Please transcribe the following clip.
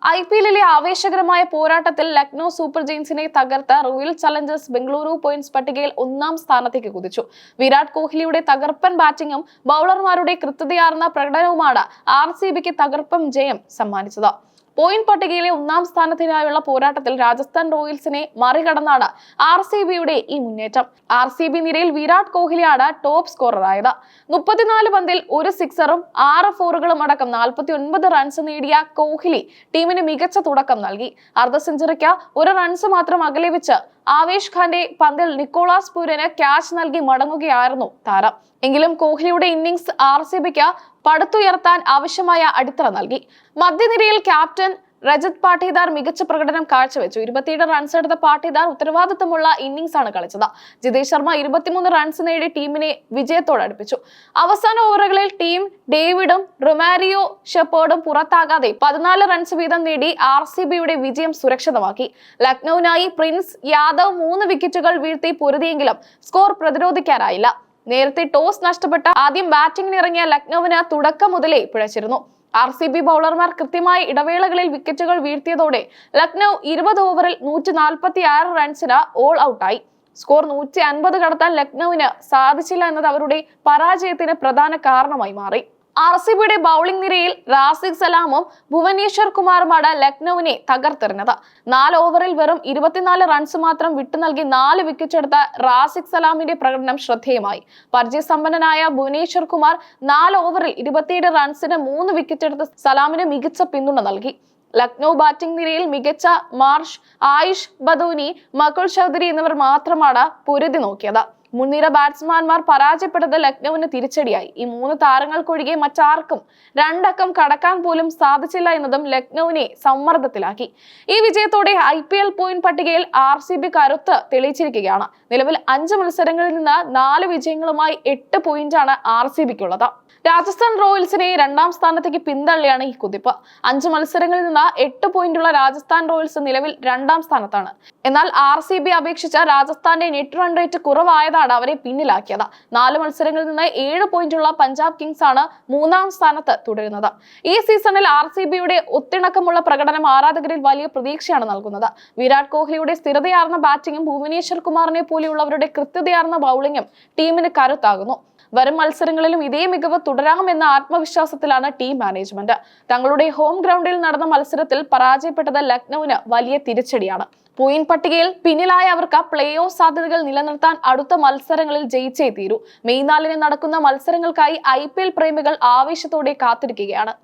IPL ആവേശകരമായ പോരാട്ടത്തിൽ Lucknow super ജയൻസിനെ തകർത്ത റോയൽ ചലഞ്ചേഴ്സ് ബംഗളൂരു പോയിന്റ്സ് പട്ടികയിൽ ഒന്നാം സ്ഥാനത്തേക്ക് കുതിച്ചു. വിരാട് കോഹ്ലിയുടെ തകർപ്പൻ ബാറ്റിംഗും ബൌളർമാരുടെ കൃത്യതയാർന്ന പ്രകടനവുമാണ് RCBക്ക് തകർപ്പൻ ജയം സമ്മാനിച്ചത്. പോയിന്റ് പട്ടികയിലെ ഒന്നാം സ്ഥാനത്തിനായുള്ള പോരാട്ടത്തിൽ രാജസ്ഥാൻ റോയൽസിനെ മറികടന്നാണ് RCBയുടെ ഈ മുന്നേറ്റം. RCB നിരയിൽ വിരാട് കോഹ്ലിയാണ് ടോപ്പ് സ്കോററായത്. 34 പന്തിൽ ഒരു സിക്സറും 6 ഫോറുകളും അടക്കം 49 റൺസ് നേടിയ കോഹ്ലി ടീമിന് മികച്ച തുടക്കം നൽകി. അർദ്ധ സെഞ്ചുറിക്ക് ഒരു റൺസ് മാത്രം അകലെ വെച്ച് ആവേശ് ഖാന്റെ പന്തിൽ നിക്കോളാസ് പൂരന് ക്യാച്ച് നൽകി മടങ്ങുകയായിരുന്നു താരം. എങ്കിലും കോഹ്ലിയുടെ ഇന്നിംഗ്സ് RCBക്ക് പടുത്തുയർത്താൻ ആവശ്യമായ അടിത്തറ നൽകി. മധ്യനിരയിൽ ക്യാപ്റ്റൻ രജത് പാട്ടീദാർ മികച്ച പ്രകടനം കാഴ്ചവെച്ചു. 27 റൺസ് എടുത്ത പാട്ടീദാർ ഉത്തരവാദിത്തമുള്ള ഇന്നിംഗ്സ് ആണ് കളിച്ചത്. ജിതേഷ് ശർമ്മ 23 റൺസ് നേടി ടീമിനെ വിജയത്തോടടുപ്പിച്ചു. അവസാന ഓവറുകളിൽ ടീം ഡേവിഡും റൊമാരിയോ ഷെപ്പേർഡും പുറത്താകാതെ 14 റൺസ് വീതം നേടി RCBയുടെ വിജയം സുരക്ഷിതമാക്കി. ലക്നൌവിനായി പ്രിൻസ് യാദവ് 3 വിക്കറ്റുകൾ വീഴ്ത്തി പൊരുതിയെങ്കിലും സ്കോർ പ്രതിരോധിക്കാനായില്ല. നേരത്തെ ടോസ് നഷ്ടപ്പെട്ട ആദ്യം ബാറ്റിംഗിനിറങ്ങിയ ലക്നൌവിന് തുടക്കം മുതലേ പിഴച്ചിരുന്നു. RCB ബൌളർമാർ കൃത്യമായ ഇടവേളകളിൽ വിക്കറ്റുകൾ വീഴ്ത്തിയതോടെ ലക്നൌ 20 ഓവറിൽ 146 റൺസിന് ഓൾ ഔട്ടായി. സ്കോർ 150 കടത്താൻ ലക്നൌവിന് സാധിച്ചില്ല എന്നത് അവരുടെ പരാജയത്തിന് പ്രധാന കാരണമായി മാറി. RCBയുടെ ബൌളിംഗ് നിരയിൽ റാസിഖ് സലാമും ഭുവനേശ്വർ കുമാറുമാണ് ലക്നൌവിനെ തകർത്തെറിഞ്ഞത്. 4 ഓവറിൽ വെറും 24 റൺസ് മാത്രം വിട്ടു നൽകി 4 വിക്കറ്റ് എടുത്ത റാസിഖ് സലാമിന്റെ പ്രകടനം ശ്രദ്ധേയമായി. പരിചയസമ്പന്നനായ ഭുവനേശ്വർ കുമാർ 4 ഓവറിൽ 27 റൺസിന് 3 വിക്കറ്റ് എടുത്ത് സലാമിന് മികച്ച പിന്തുണ നൽകി. ലക്നൌ ബാറ്റിംഗ് നിരയിൽ മികച്ച മാർഷ്, ആയുഷ് ബദോനി, മകുൾ ചൗധരി എന്നിവർ മാത്രമാണ് പൊരുതി നോക്കിയത്. മുൻനിര ബാറ്റ്സ്മാൻമാർ പരാജയപ്പെട്ടത് ലക്നൌവിന് തിരിച്ചടിയായി. ഈ 3 താരങ്ങൾക്കൊഴികെ മറ്റാർക്കും 2 അക്കം കടക്കാൻ പോലും സാധിച്ചില്ല എന്നതും ലക്നൌവിനെ സമ്മർദ്ദത്തിലാക്കി. ഈ വിജയത്തോടെ IPL പോയിന്റ് പട്ടികയിൽ RCB കരുത്ത് തെളിയിച്ചിരിക്കുകയാണ്. നിലവിൽ 5 മത്സരങ്ങളിൽ നിന്ന് 4 വിജയങ്ങളുമായി 8 പോയിന്റാണ് RCBക്കുള്ളത്. രാജസ്ഥാൻ റോയൽസിനെ 2ാം സ്ഥാനത്തേക്ക് പിന്തള്ളിയാണ് ഈ കുതിപ്പ്. 5 മത്സരങ്ങളിൽ നിന്ന് 8 പോയിന്റുള്ള രാജസ്ഥാൻ റോയൽസ് നിലവിൽ 2ാം സ്ഥാനത്താണ്. എന്നാൽ RCB അപേക്ഷിച്ച് രാജസ്ഥാന്റെ നെറ്റ് റൺ റേറ്റ് കുറവായതാണ് അവരെ പിന്നിലാക്കിയത്. 4 മത്സരങ്ങളിൽ നിന്ന് 7 പോയിന്റുള്ള പഞ്ചാബ് കിങ്സ് ആണ് 3ാം സ്ഥാനത്ത് തുടരുന്നത്. ഈ സീസണിൽ RCBയുടെ ഒത്തിണക്കമുള്ള പ്രകടനം ആരാധകരിൽ വലിയ പ്രതീക്ഷയാണ് നൽകുന്നത്. വിരാട് കോഹ്ലിയുടെ സ്ഥിരതയാർന്ന ബാറ്റിംഗും ഭുവനേശ്വർ കുമാറിനെ പോലെയുള്ളവരുടെ കൃത്യതയാർന്ന ബൌളിംഗും ടീമിന് കരുത്താകുന്നു. വരും മത്സരങ്ങളിലും ഇതേ മികവ് തുടരാമെന്ന ആത്മവിശ്വാസത്തിലാണ് ടീം മാനേജ്മെന്റ്. തങ്ങളുടെ ഹോം ഗ്രൗണ്ടിൽ നടന്ന മത്സരത്തിൽ പരാജയപ്പെട്ടത് ലക്നൌവിന് വലിയ തിരിച്ചടിയാണ്. പോയിന്റ് പട്ടികയിൽ പിന്നിലായ അവർക്ക് പ്ലേ ഓഫ് സാധ്യതകൾ നിലനിർത്താൻ അടുത്ത മത്സരങ്ങളിൽ ജയിച്ചേ തീരൂ. മെയ് 4 നടക്കുന്ന മത്സരങ്ങൾക്കായി IPL പ്രേമികൾ ആവേശത്തോടെ കാത്തിരിക്കുകയാണ്.